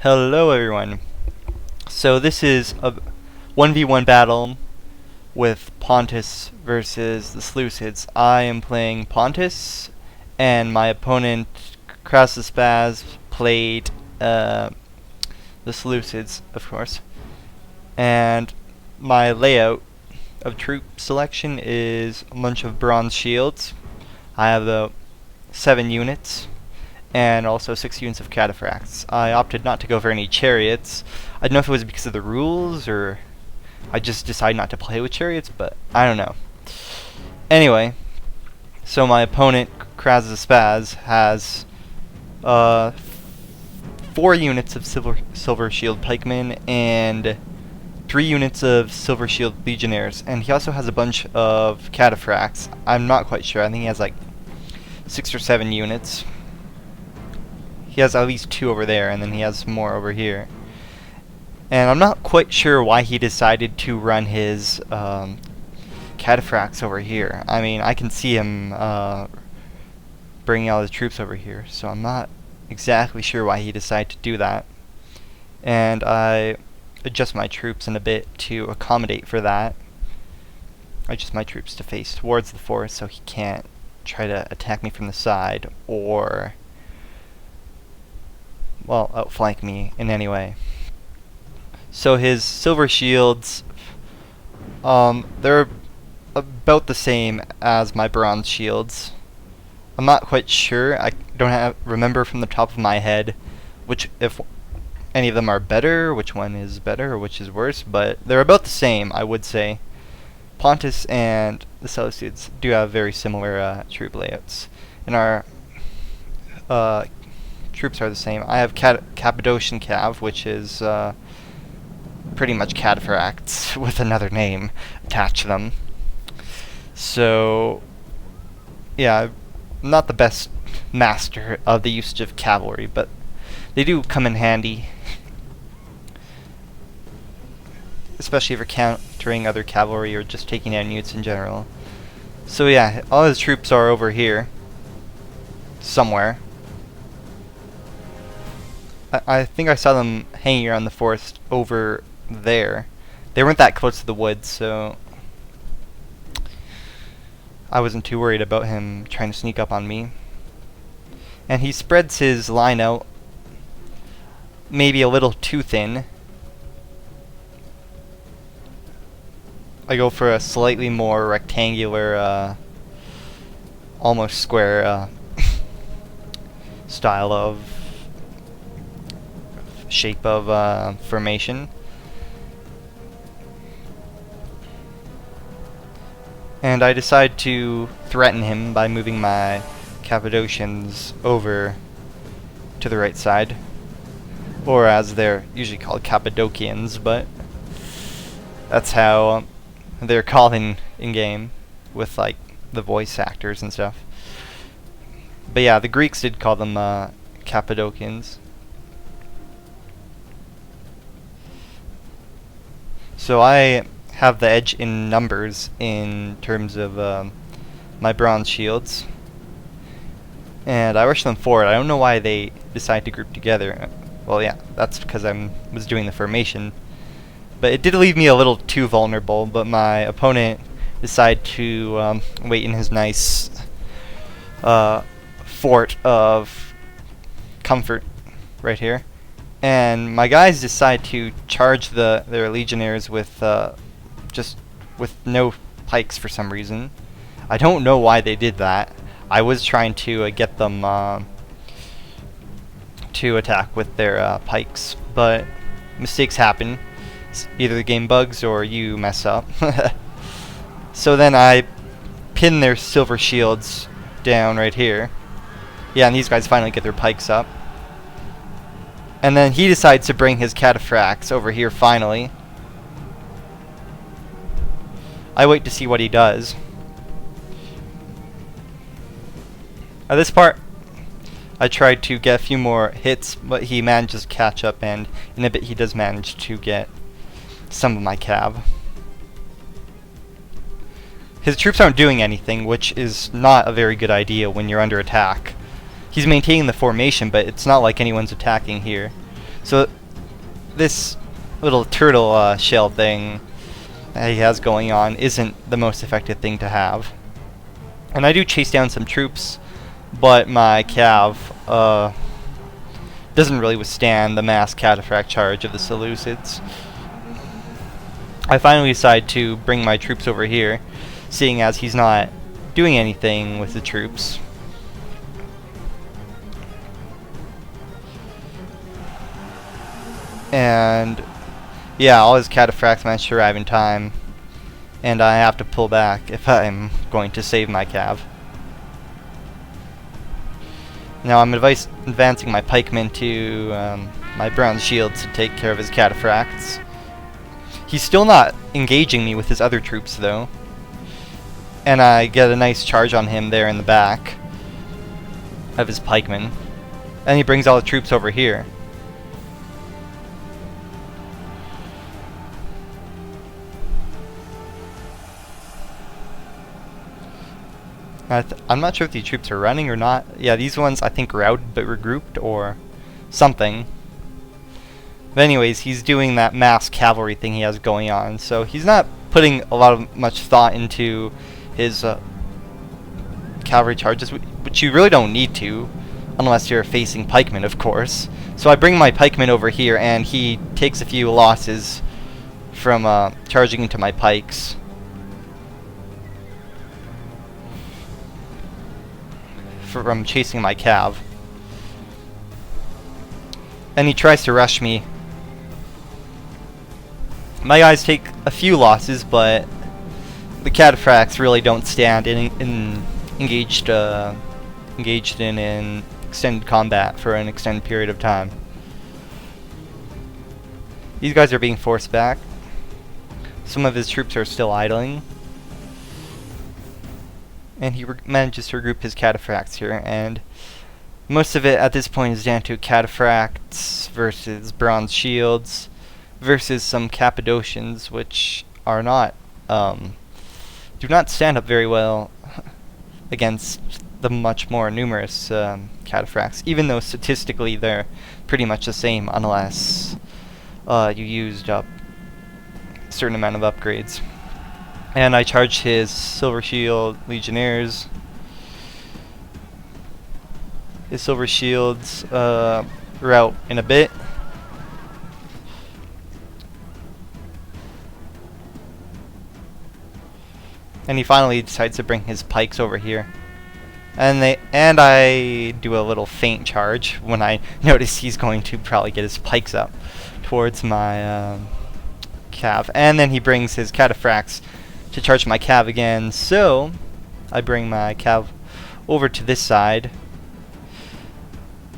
Hello everyone. So this is a 1v1 battle with Pontus versus the Seleucids. I am playing Pontus and my opponent krazthespaz played the Seleucids, of course. And my layout of troop selection is a bunch of bronze shields. I have 7 units and also 6 units of cataphracts. I opted not to go for any chariots. I don't know if it was because of the rules or I just decided not to play with chariots, but I don't know. Anyway, so my opponent krazthespaz has 4 units of silver shield pikemen and 3 units of silver shield legionnaires, and he also has a bunch of cataphracts. I'm not quite sure. I think he has like 6 or 7 units. He has at least 2 over there, and then he has more over here. And I'm not quite sure why he decided to run his cataphracts over here. I mean, I can see him bringing all his troops over here, so I'm not exactly sure why he decided to do that. And I adjust my troops in a bit to accommodate for that. I adjust my troops to face towards the forest so he can't try to attack me from the side or, well, outflank me in any way. So his silver shields, they're about the same as my bronze shields. I'm not quite sure. I don't remember from the top of my head if any of them are better, which one is better or which is worse, but they're about the same, I would say. Pontus and the Seleucids do have very similar troop layouts, and our troops are the same. I have Cappadocian Cav, which is pretty much cataphracts with another name attached to them. So, yeah, I'm not the best master of the usage of cavalry, but they do come in handy, especially if you're countering other cavalry or just taking down units in general. So yeah, all his troops are over here somewhere. I think I saw them hanging around the forest over there. They weren't that close to the woods, so I wasn't too worried about him trying to sneak up on me. And he spreads his line out maybe a little too thin. I go for a slightly more rectangular, almost square style of shape of formation. And I decide to threaten him by moving my Cappadocians over to the right side, or as they're usually called, Cappadocians, but that's how they're called in game with like the voice actors and stuff. But yeah, the Greeks did call them Cappadocians. So I have the edge in numbers in terms of my bronze shields, and I rush them forward. I don't know why they decide to group together. Well, yeah, that's because I was doing the formation. But it did leave me a little too vulnerable, but my opponent decided to wait in his nice fort of comfort right here. And my guys decide to charge their legionnaires with just with no pikes for some reason. I don't know why they did that. I was trying to get them to attack with their pikes, but mistakes happen. Either the game bugs or you mess up. So then I pin their silver shields down right here. Yeah, and these guys finally get their pikes up. And then he decides to bring his cataphracts over here finally. I wait to see what he does. At this part, I tried to get a few more hits, but he manages to catch up, and in a bit he does manage to get some of my cav. His troops aren't doing anything, which is not a very good idea when you're under attack. He's maintaining the formation, but it's not like anyone's attacking here. So this little turtle shell thing that he has going on isn't the most effective thing to have. And I do chase down some troops, but my cav doesn't really withstand the mass cataphract charge of the Seleucids. I finally decide to bring my troops over here, seeing as he's not doing anything with the troops. And yeah, all his cataphracts managed to arrive in time, and I have to pull back if I'm going to save my cav. Now I'm advancing my pikemen to my bronze shields to take care of his cataphracts. He's still not engaging me with his other troops though, and I get a nice charge on him there in the back of his pikemen, and he brings all the troops over here. I'm not sure if these troops are running or not. Yeah, these ones I think routed but regrouped or something. But anyways, he's doing that mass cavalry thing he has going on, so he's not putting a lot of much thought into his cavalry charges, which you really don't need to, unless you're facing pikemen, of course. So I bring my pikemen over here, and he takes a few losses from charging into my pikes. From chasing my cav. And he tries to rush me. My guys take a few losses, but the cataphracts really don't stand engaged in an extended combat for an extended period of time. These guys are being forced back. Some of his troops are still idling. And he manages to regroup his cataphracts here, and most of it at this point is down to cataphracts versus bronze shields versus some Cappadocians, which are not do not stand up very well against the much more numerous cataphracts, even though statistically they're pretty much the same unless you used up a certain amount of upgrades. And I charge his Silver Shield Legionnaires. His Silver Shields route in a bit. And he finally decides to bring his pikes over here. And I do a little feint charge when I notice he's going to probably get his pikes up towards my cav. And then he brings his cataphracts to charge my cav again, so I bring my cav over to this side,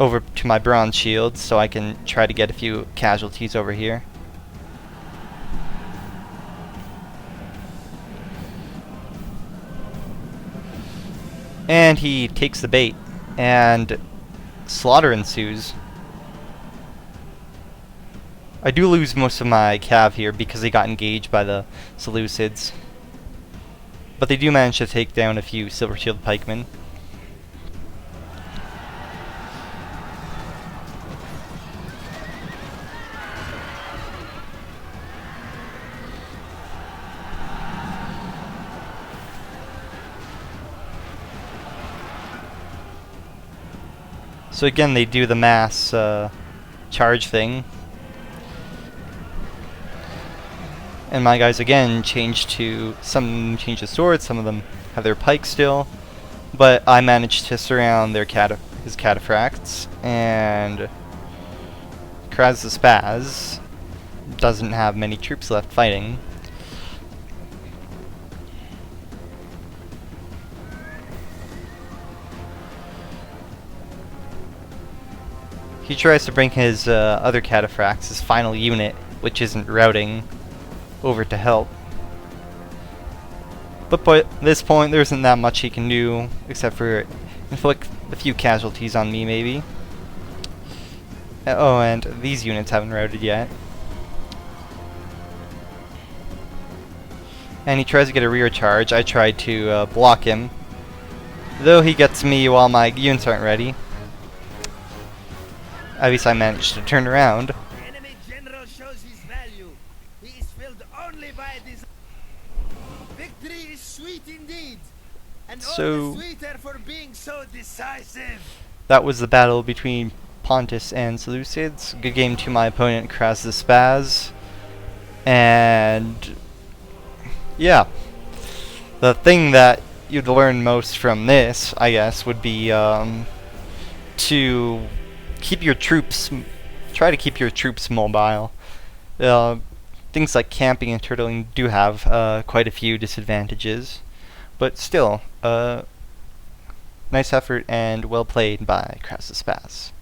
over to my bronze shields, so I can try to get a few casualties over here. And he takes the bait, and slaughter ensues. I do lose most of my cav here because they got engaged by the Seleucids. But they do manage to take down a few Silver Shield pikemen. So again, they do the mass charge thing. And my guys again some change the swords, some of them have their pikes still, but I managed to surround their his cataphracts, and krazthespaz doesn't have many troops left fighting. He tries to bring his other cataphracts, his final unit, which isn't routing, over to help. But by this point, there isn't that much he can do, except for inflict a few casualties on me, maybe. Oh, and these units haven't routed yet. And he tries to get a rear charge. I try to block him, though he gets me while my units aren't ready. at least I managed to turn around. The enemy general shows his value. He is filled only by this. Victory is sweet indeed, and all the sweeter for being so decisive. That was the battle between Pontus and Seleucids. Good game to my opponent, krazthespaz. And yeah, the thing that you'd learn most from this, I guess, would be to keep your troops, try to keep your troops mobile. Things like camping and turtling do have quite a few disadvantages, but still, nice effort and well played by krazthespaz.